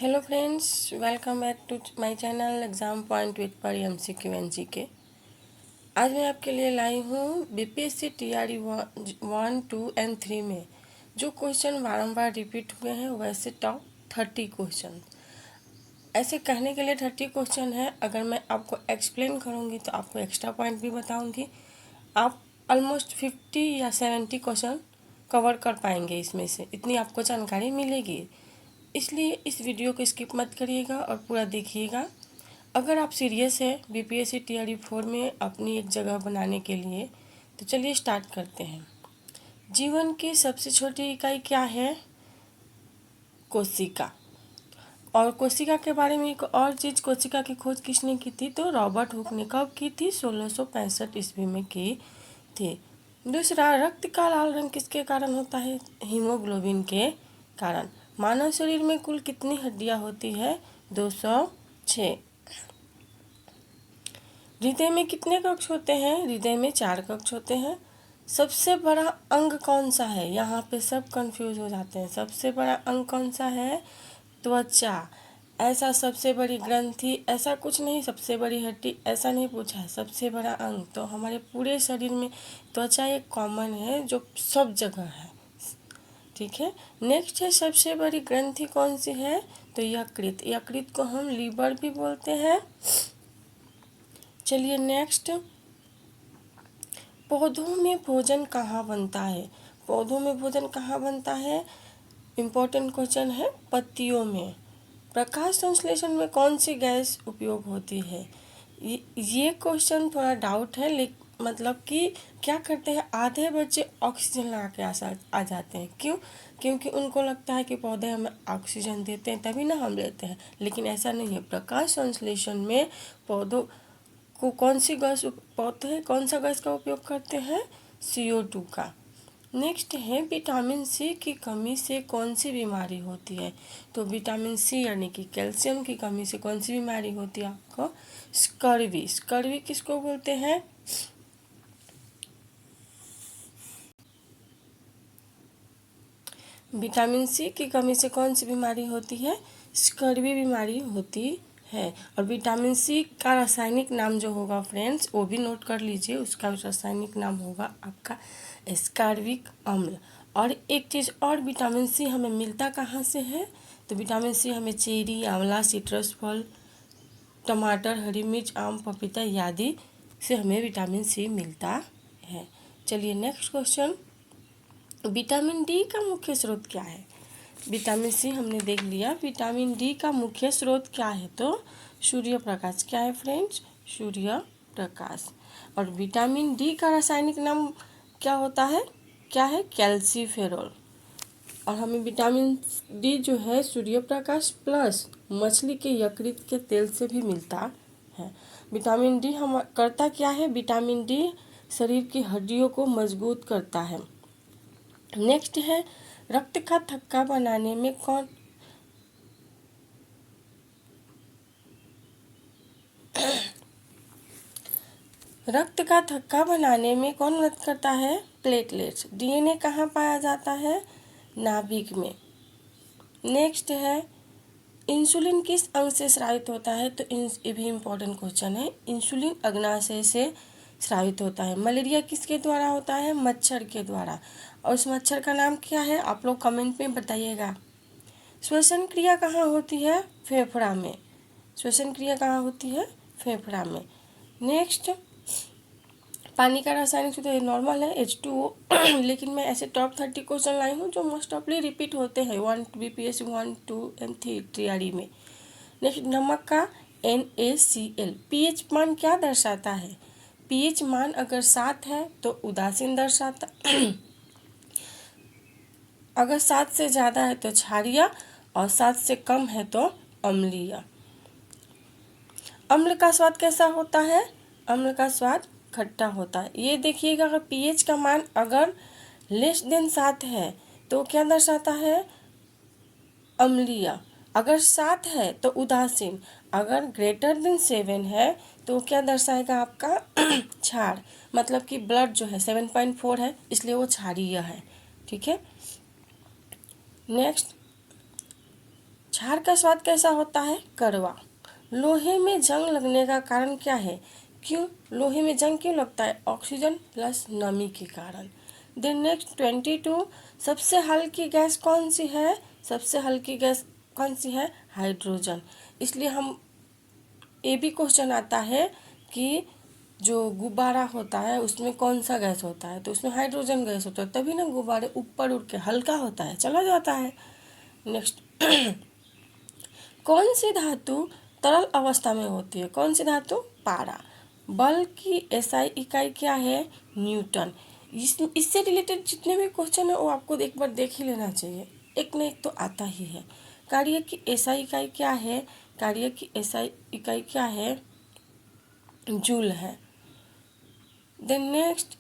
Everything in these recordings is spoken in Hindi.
Hello friends, welcome back to my channel exam point with Pari MCQ and GK. आज मैं आपके लिए लाई हूँ बीपीएससी टीआरई 1, 2 एंड 3 में जो क्वेश्चन बारंबार रिपीट हुए हैं वैसे टॉप 30 क्वेश्चन। ऐसे कहने के लिए 30 क्वेश्चन है, अगर मैं आपको एक्सप्लेन करूँगी तो आपको एक्स्ट्रा पॉइंट भी बताऊँगी। आप ऑलमोस्ट 50 या 70 क्वेश्चन कवर कर पाएंगे, इसमें से इतनी आपको जानकारी मिलेगी। इसलिए इस वीडियो को स्किप मत करिएगा और पूरा देखिएगा। अगर आप सीरियस है बीपीएससी टीआरई 4 में अपनी एक जगह बनाने के लिए, तो चलिए स्टार्ट करते हैं। जीवन की सबसे छोटी इकाई क्या है? कोशिका। और कोशिका के बारे में एक और चीज़, कोशिका की खोज किसने की थी? तो रॉबर्ट हुक ने कब की थी? 1665 ईस्वी में की थी। दूसरा, रक्त का लाल रंग किसके कारण होता है? हीमोग्लोबिन के कारण। मानव शरीर में कुल कितनी हड्डियां होती है? 206। हृदय में कितने कक्ष होते हैं? हृदय में 4 कक्ष होते हैं। सबसे बड़ा अंग कौन सा है? यहाँ पे सब कंफ्यूज हो जाते हैं। सबसे बड़ा अंग कौन सा है? त्वचा। ऐसा सबसे बड़ी ग्रंथि ऐसा कुछ नहीं, सबसे बड़ी हड्डी ऐसा नहीं पूछा है, सबसे बड़ा अंग। तो हमारे पूरे शरीर में त्वचा एक कॉमन है जो सब जगह है, ठीक है। नेक्स्ट है, सबसे बड़ी ग्रंथि कौन सी है? तो यकृत। यकृत को हम लीवर भी बोलते हैं। चलिए नेक्स्ट, पौधों में भोजन कहाँ बनता है? पौधों में भोजन कहाँ बनता है? इम्पोर्टेंट क्वेश्चन है। पत्तियों में। प्रकाश संश्लेषण में कौन सी गैस उपयोग होती है? ये क्वेश्चन थोड़ा डाउट है, लेकिन मतलब कि क्या करते हैं, आधे बच्चे ऑक्सीजन लगा के आ जाते हैं। क्यों? क्योंकि उनको लगता है कि पौधे हमें ऑक्सीजन देते हैं तभी ना हम लेते हैं, लेकिन ऐसा नहीं है। प्रकाश संश्लेषण में पौधों को कौन सी गैस, पौधे कौन सा गैस का उपयोग करते हैं? CO2 का। नेक्स्ट है, विटामिन सी की कमी से कौन सी बीमारी होती है? तो विटामिन सी यानी कि कैल्शियम की कमी से कौन सी बीमारी होती है आपको? स्कर्वी। स्कर्वी किसको बोलते हैं? विटामिन सी की कमी से कौन सी बीमारी होती है? स्कर्वी बीमारी होती है। और विटामिन सी का रासायनिक नाम जो होगा फ्रेंड्स, वो भी नोट कर लीजिए। उसका रासायनिक नाम होगा आपका एस्कॉर्बिक अम्ल। और एक चीज़ और, विटामिन सी हमें मिलता कहाँ से है? तो विटामिन सी हमें चेरी, आंवला, सिट्रस फल, टमाटर, हरी मिर्च, आम, पपीता आदि से हमें विटामिन सी मिलता है। चलिए नेक्स्ट क्वेश्चन, विटामिन डी का मुख्य स्रोत क्या है? विटामिन सी हमने देख लिया, विटामिन डी का मुख्य स्रोत क्या है? तो सूर्य प्रकाश। क्या है फ्रेंड्स? सूर्य प्रकाश। और विटामिन डी का रासायनिक नाम क्या होता है? क्या है? कैल्सीफेरॉल। और हमें विटामिन डी जो है सूर्य प्रकाश प्लस मछली के यकृत के तेल से भी मिलता है। विटामिन डी हम करता क्या है? विटामिन डी शरीर की हड्डियों को मजबूत करता है। नेक्स्ट है, रक्त का थक्का बनाने में कौन रक्त का थक्का बनाने में कौन मदद करता है? प्लेटलेट्स। डीएनए कहाँ पाया जाता है? नाभिक में। नेक्स्ट है, इंसुलिन किस अंग से स्रावित होता है? तो ये भी इम्पोर्टेंट क्वेश्चन है। इंसुलिन अग्नाशय से स्रावित होता है। मलेरिया किसके द्वारा होता है? मच्छर के द्वारा। और उस मच्छर का नाम क्या है? आप लोग कमेंट में बताइएगा। श्वसन क्रिया कहाँ होती है? फेफड़ा में। श्वसन क्रिया कहाँ होती है? फेफड़ा में। नेक्स्ट, पानी का रासायनिक सूत्र नॉर्मल है H2O लेकिन मैं ऐसे टॉप 30 क्वेश्चन लाई हूँ जो मोस्ट ऑफली रिपीट होते हैं BPSC 1, 2 एंड 3 टीआरई में। नेक्स्ट, नमक का NaCl। पीएच मान क्या दर्शाता है? पीएच मान अगर 7 है तो उदासीन दर्शाता अगर 7 से ज़्यादा है तो क्षारीय, और 7 से कम है तो अम्लीय। अम्ल का स्वाद कैसा होता है? अम्ल का स्वाद खट्टा होता है। ये देखिएगा, अगर पीएच का मान अगर <<7 है तो क्या दर्शाता है? अम्लीय। अगर 7 है तो उदासीन। अगर <7 है तो क्या दर्शाएगा आपका? क्षार। मतलब कि ब्लड जो है 7.4 है, इसलिए वो क्षारीय है, ठीक है। नेक्स्ट, क्षार का स्वाद कैसा होता है? कड़वा। लोहे में जंग लगने का कारण क्या है? क्यों लोहे में जंग क्यों लगता है? ऑक्सीजन प्लस नमी के कारण। देन नेक्स्ट 22, सबसे हल्की गैस कौन सी है? सबसे हल्की गैस कौन सी है? हाइड्रोजन। इसलिए हम ये भी क्वेश्चन आता है कि जो गुब्बारा होता है उसमें कौन सा गैस होता है? तो उसमें हाइड्रोजन गैस होता है, तभी ना गुब्बारे ऊपर उड़ के हल्का होता है, चला जाता है। नेक्स्ट कौन सी धातु तरल अवस्था में होती है? कौन सी धातु? पारा। बल की एसआई इकाई क्या है? न्यूटन। इससे रिलेटेड जितने भी क्वेश्चन है वो आपको एक बार देख ही लेना चाहिए, एक न एक तो आता ही है। कार्य की एसआई इकाई क्या है? कार्य की एसआई इकाई क्या है? जूल है। देन नेक्स्ट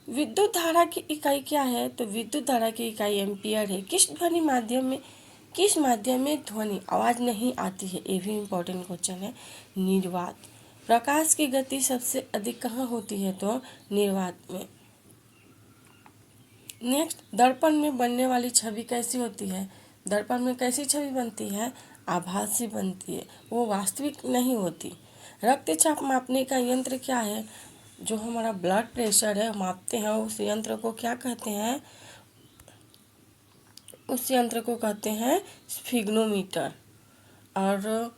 विद्युत धारा की इकाई क्या है? तो विद्युत धारा की इकाई एम्पियर है। किस माध्यम में ध्वनि आवाज नहीं आती है? ये भी इम्पोर्टेंट क्वेश्चन है। निर्वात। प्रकाश की गति सबसे अधिक कहाँ होती है? तो निर्वात में। नेक्स्ट दर्पण में बनने वाली छवि कैसी होती है? दर्पण में कैसी छवि बनती है? आभासी बनती है, वो वास्तविक नहीं होती। रक्तचाप मापने का यंत्र क्या है? जो हमारा ब्लड प्रेशर है मापते हैं उस यंत्र को क्या कहते हैं? उस यंत्र को कहते हैं स्फिग्नोमीटर। और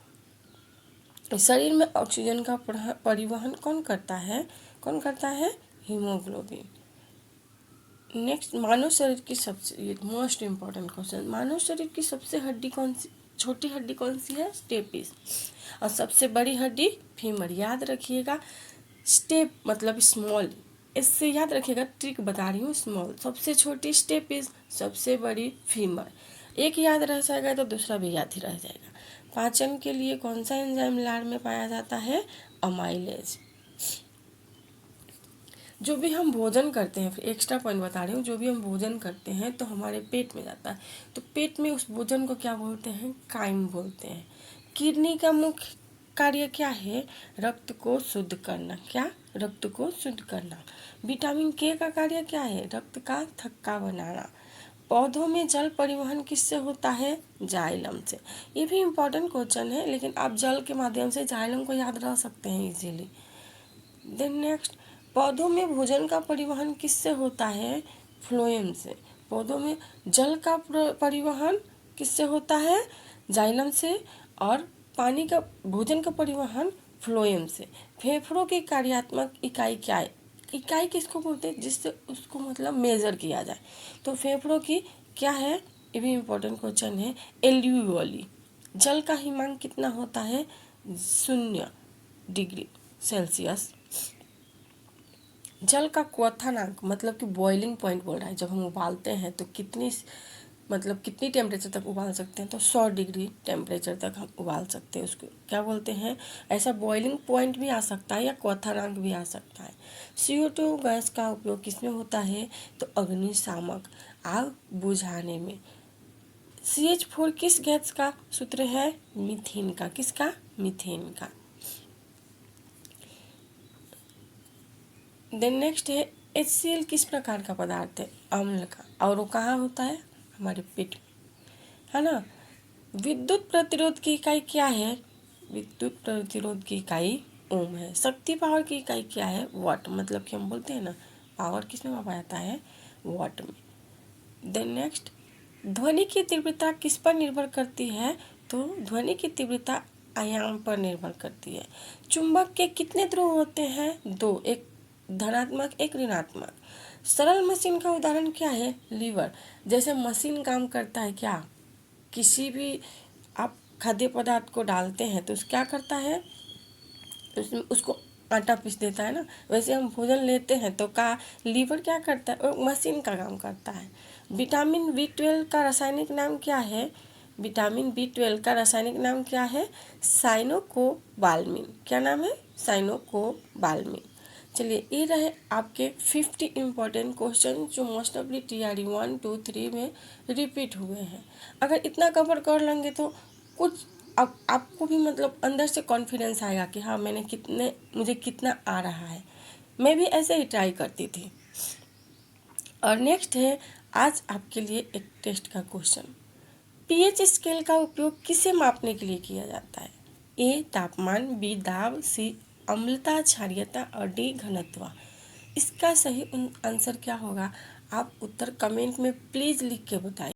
शरीर में ऑक्सीजन का परिवहन कौन करता है? कौन करता है? हीमोग्लोबिन। नेक्स्ट मानव शरीर की सबसे मोस्ट इम्पॉर्टेंट क्वेश्चन, मानव शरीर की सबसे हड्डी कौन सी, छोटी हड्डी कौन सी है? स्टेपिस। और सबसे बड़ी हड्डी फीमर। याद रखिएगा, स्टेप मतलब स्मॉल, इससे याद रखिएगा, ट्रिक बता रही हूँ, स्मॉल सबसे छोटी स्टेपिस, सबसे बड़ी फीमर। एक याद रह जाएगा तो दूसरा भी याद ही रह जाएगा। पाचन के लिए कौन सा एंजाइम लार में पाया जाता है? अमाइलेज। जो भी हम भोजन करते हैं, एक्स्ट्रा पॉइंट बता रही हूँ, जो भी हम भोजन करते हैं तो हमारे पेट में जाता है, तो पेट में उस भोजन को क्या बोलते हैं? काइम बोलते हैं। किडनी का मुख्य कार्य क्या है? रक्त को शुद्ध करना। क्या? रक्त को शुद्ध करना। विटामिन के का कार्य क्या है? रक्त का थक्का बनाना। पौधों में जल परिवहन किससे होता है? जाइलम से। ये भी इम्पोर्टेंट क्वेश्चन है, लेकिन आप जल के माध्यम से जाइलम को याद रख सकते हैं इजीली। देन नेक्स्ट पौधों में भोजन का परिवहन किससे होता है? फ्लोएम से। पौधों में जल का परिवहन किससे होता है? जाइलम से। और पानी का भोजन का परिवहन फ्लोएम से। फेफड़ों की कार्यात्मक इकाई क्या है? इकाई किसको बोलते हैं? जिससे उसको मतलब मेजर किया जाए, तो फेफड़ों की क्या है? ये भी इम्पोर्टेंट क्वेश्चन है। एल्यूवियोली। जल का हिमांक कितना होता है? 0 डिग्री सेल्सियस। जल का क्वथनांक मतलब कि बॉइलिंग पॉइंट बोल रहा है, जब हम उबालते हैं तो कितनी टेम्परेचर तक उबाल सकते हैं? तो 100 डिग्री टेम्परेचर तक हम उबाल सकते हैं। उसको क्या बोलते हैं? ऐसा बॉइलिंग पॉइंट भी आ सकता है या क्वथनांक भी आ सकता है। CO2 गैस का उपयोग किसमें होता है? तो अग्निशामक, आग बुझाने में। CH4 किस गैस का सूत्र है? मीथेन का। किसका? मीथेन का। देन नेक्स्ट है HCl किस प्रकार का पदार्थ है? अम्ल का। और वो कहाँ होता है? हमारे पेट में, है ना। विद्युत प्रतिरोध की इकाई क्या है? विद्युत प्रतिरोध की इकाई ओम है। शक्ति पावर की इकाई क्या है? वाट। मतलब कि हम बोलते हैं ना, पावर किस में मापा जाता है? वाट में। देन नेक्स्ट ध्वनि की तीव्रता किस पर निर्भर करती है? तो ध्वनि की तीव्रता आयाम पर निर्भर करती है। चुंबक के कितने ध्रुव होते हैं? 2, एक धनात्मक एक ऋणात्मक। सरल मशीन का उदाहरण क्या है? लीवर। जैसे मशीन काम करता है क्या? किसी भी आप खाद्य पदार्थ को डालते हैं तो क्या करता है? उसमें उसको आटा पीस देता है ना। वैसे हम भोजन लेते हैं तो लीवर क्या करता है? मशीन का काम करता है। विटामिन B12 का रासायनिक नाम क्या है? विटामिन B12 का रासायनिक नाम क्या है? साइनोकोबाल्मिन। क्या नाम है? साइनोकोबाल्मिन। चलिए, ये रहे आपके 50 इम्पोर्टेंट क्वेश्चन जो मोस्ट ऑफली TRE 1, 2, 3 में रिपीट हुए हैं। अगर इतना कवर कर लेंगे तो कुछ अब आपको भी मतलब अंदर से कॉन्फिडेंस आएगा कि हाँ मुझे कितना आ रहा है। मैं भी ऐसे ही ट्राई करती थी। और नेक्स्ट है आज आपके लिए एक टेस्ट का क्वेश्चन। पीएच स्केल का उपयोग किसे मापने के लिए किया जाता है? ए तापमान, बी दाब, सी अम्लता क्षारीयता और डी घनत्व। इसका सही आंसर क्या होगा? आप उत्तर कमेंट में प्लीज़ लिख के बताइए।